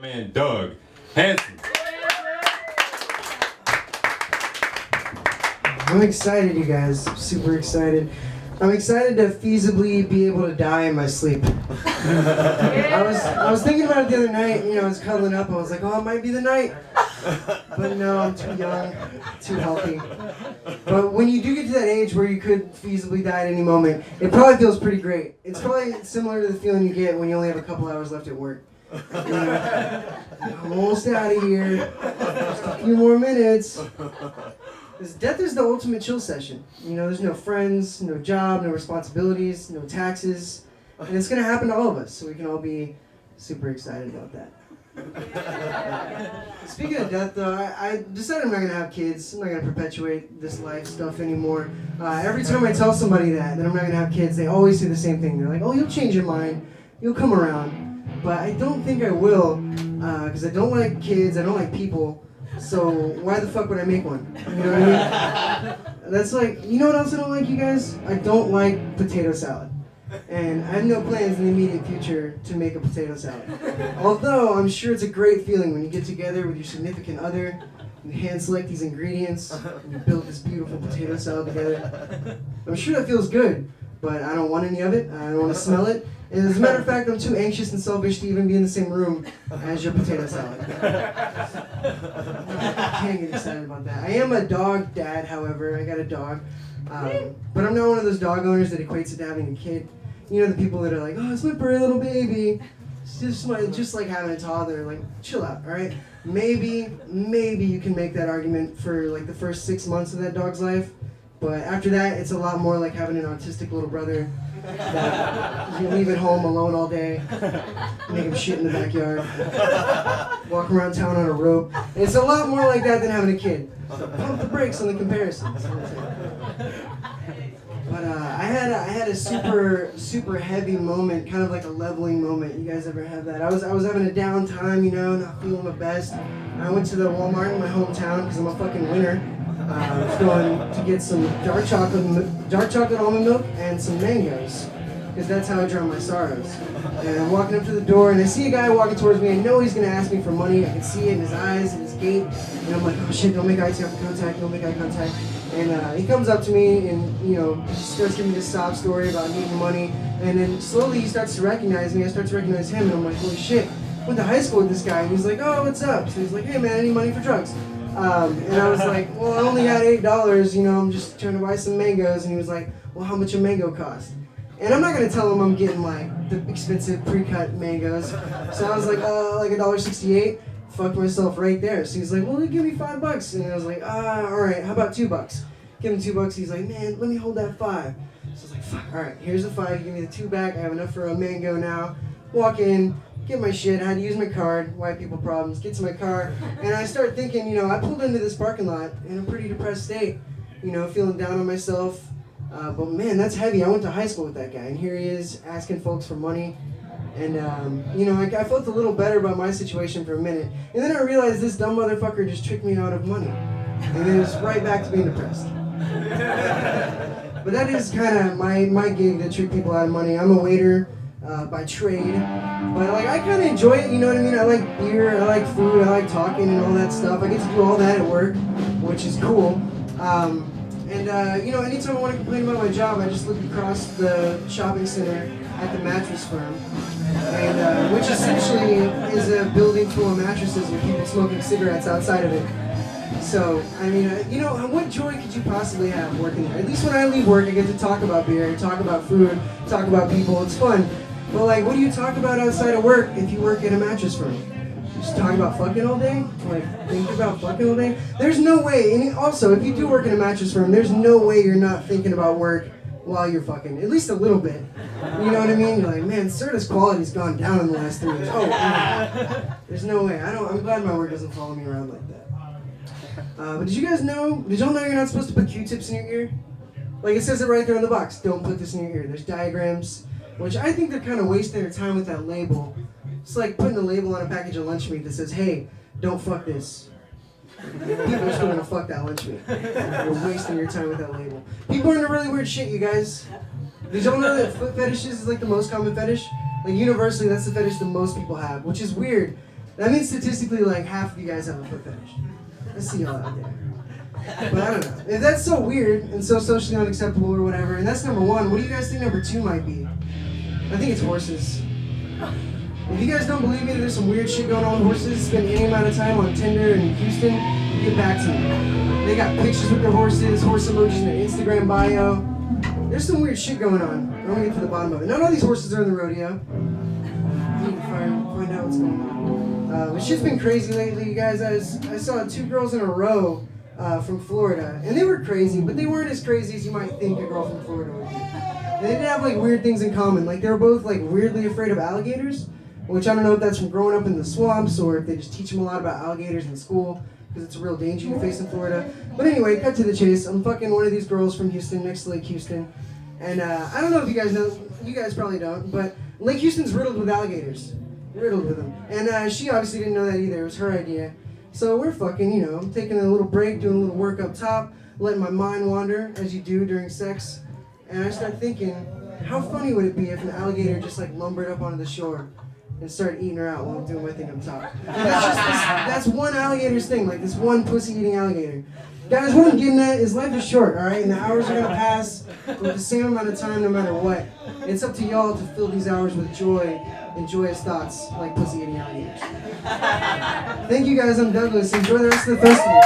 Man, Doug Hanson. I'm excited, you guys. I'm super excited. I'm excited to feasibly be able to die in my sleep. I was thinking about it the other night. I was cuddling up. I was like, oh, it might be the night. But no, I'm too young, too healthy. But when you do get to that age where you could feasibly die at any moment, it probably feels pretty great. It's probably similar to the feeling you get when you only have a couple hours left at work. I'm almost out of here. Just a few more minutes. Because death is the ultimate chill session. There's no friends, no job, no responsibilities, no taxes. And it's going to happen to all of us, so we can all be super excited about that. Speaking of death, though, I decided I'm not going to have kids. I'm not going to perpetuate this life stuff anymore. Every time I tell somebody that I'm not going to have kids, they always say the same thing. They're like, oh, you'll change your mind. You'll come around. But I don't think I will, because I don't like kids, I don't like people, so why the fuck would I make one? You know what I mean? That's like, you know what else I don't like, you guys? I don't like potato salad. And I have no plans in the immediate future to make a potato salad. Although, I'm sure it's a great feeling when you get together with your significant other, you hand select these ingredients, and you build this beautiful potato salad together. I'm sure that feels good, but I don't want any of it, I don't want to smell it. And as a matter of fact, I'm too anxious and selfish to even be in the same room as your potato salad. I can't get excited about that. I am a dog dad, however. I got a dog. But I'm not one of those dog owners that equates it to having a kid. The people that are like, oh, it's my pretty little baby. It's just like having a toddler. Like, chill out, all right? Maybe you can make that argument for like the first 6 months of that dog's life. But after that, it's a lot more like having an autistic little brother that you leave at home alone all day, make him shit in the backyard, walk around town on a rope. And it's a lot more like that than having a kid. So pump the brakes on the comparisons. But I had a super heavy moment, kind of like a leveling moment. You guys ever have that? I was having a down time, not feeling the best. I went to the Walmart in my hometown because I'm a fucking winner. I was going to get some dark chocolate almond milk and some mangoes, because that's how I drown my sorrows. And I'm walking up to the door, and I see a guy walking towards me. I know he's going to ask me for money. I can see it in his eyes, in his gait. And I'm like, oh shit, don't make eye contact. And he comes up to me, and he starts giving me this sob story about needing money. And then slowly he starts to recognize me. I start to recognize him, and I'm like, holy shit. I went to high school with this guy, and he's like, oh, what's up? So he's like, hey man, I need money for drugs. And I was like, well, I only got $8, I'm just trying to buy some mangoes. And he was like, well, how much a mango cost? And I'm not going to tell him I'm getting like the expensive pre-cut mangoes. So I was like $1.68. Fucked myself right there. So he's like, well, give me $5. And I was like, all right, how about $2? Give him $2. He's like, man, let me hold that $5. So I was like, fuck, all right, here's the $5. Give me the 2 back. I have enough for a mango now. Walk in. Get my shit, I had to use my card, white people problems, get to my car, and I start thinking, I pulled into this parking lot in a pretty depressed state, feeling down on myself, but man, that's heavy. I went to high school with that guy, and here he is asking folks for money, and I felt a little better about my situation for a minute, and then I realized this dumb motherfucker just tricked me out of money, and then it was right back to being depressed. But that is kind of my gig, to trick people out of money. I'm a waiter. By trade, but like I kind of enjoy it, you know what I mean? I like beer, I like food, I like talking and all that stuff. I get to do all that at work, which is cool. Anytime I want to complain about my job, I just look across the shopping center at the mattress firm, and which essentially is a building full of mattresses with people smoking cigarettes outside of it. So, what joy could you possibly have working there? At least when I leave work, I get to talk about beer, talk about food, talk about people. It's fun. But like, what do you talk about outside of work if you work at a mattress firm? Just talk about fucking all day? Like, think about fucking all day? There's no way, and also, if you do work in a mattress firm, there's no way you're not thinking about work while you're fucking, at least a little bit. You know what I mean? You're like, man, service quality's gone down in the last 3 years. Oh, man. There's no way. I'm glad my work doesn't follow me around like that. But did y'all know you're not supposed to put Q-tips in your ear? Like, it says it right there on the box, don't put this in your ear. There's diagrams, which I think they're kind of wasting their time with that label. It's like putting a label on a package of lunch meat that says, hey, don't fuck this. People are still gonna fuck that lunch meat. You're wasting your time with that label. People are into really weird shit, you guys. Did y'all know that foot fetishes is like the most common fetish? Like universally, that's the fetish that most people have, which is weird. That means statistically, like, half of you guys have a foot fetish. I see y'all out there. But I don't know. If that's so weird and so socially unacceptable or whatever, and that's number one, what do you guys think number two might be? I think it's horses. If you guys don't believe me, there's some weird shit going on with horses. Spend any amount of time on Tinder in Houston, get back to me. They got pictures with their horses, horse emojis in their Instagram bio. There's some weird shit going on. I want to get to the bottom of it. Not all these horses are in the rodeo. I need to find out what's going on. But shit's been crazy lately, you guys. I saw 2 girls in a row from Florida, and they were crazy, but they weren't as crazy as you might think a girl from Florida would be. And they did have like weird things in common. Like they were both like weirdly afraid of alligators, which I don't know if that's from growing up in the swamps or if they just teach them a lot about alligators in school because it's a real danger you face in Florida. But anyway, cut to the chase. I'm fucking one of these girls from Houston, next to Lake Houston, and I don't know if you guys know. You guys probably don't, but Lake Houston's riddled with alligators. Riddled with them. And she obviously didn't know that either. It was her idea. So we're fucking, you know, taking a little break, doing a little work up top, letting my mind wander, as you do during sex. And I start thinking, how funny would it be if an alligator just like lumbered up onto the shore and started eating her out while I'm doing my thing up top? And that's one alligator's thing, like this one pussy-eating alligator. Guys, what I'm getting at is life is short, all right? And the hours are going to pass with the same amount of time no matter what. It's up to y'all to fill these hours with joy and joyous thoughts like pussy-eating alligators. Thank you guys, I'm Douglas. Enjoy the rest of the festival.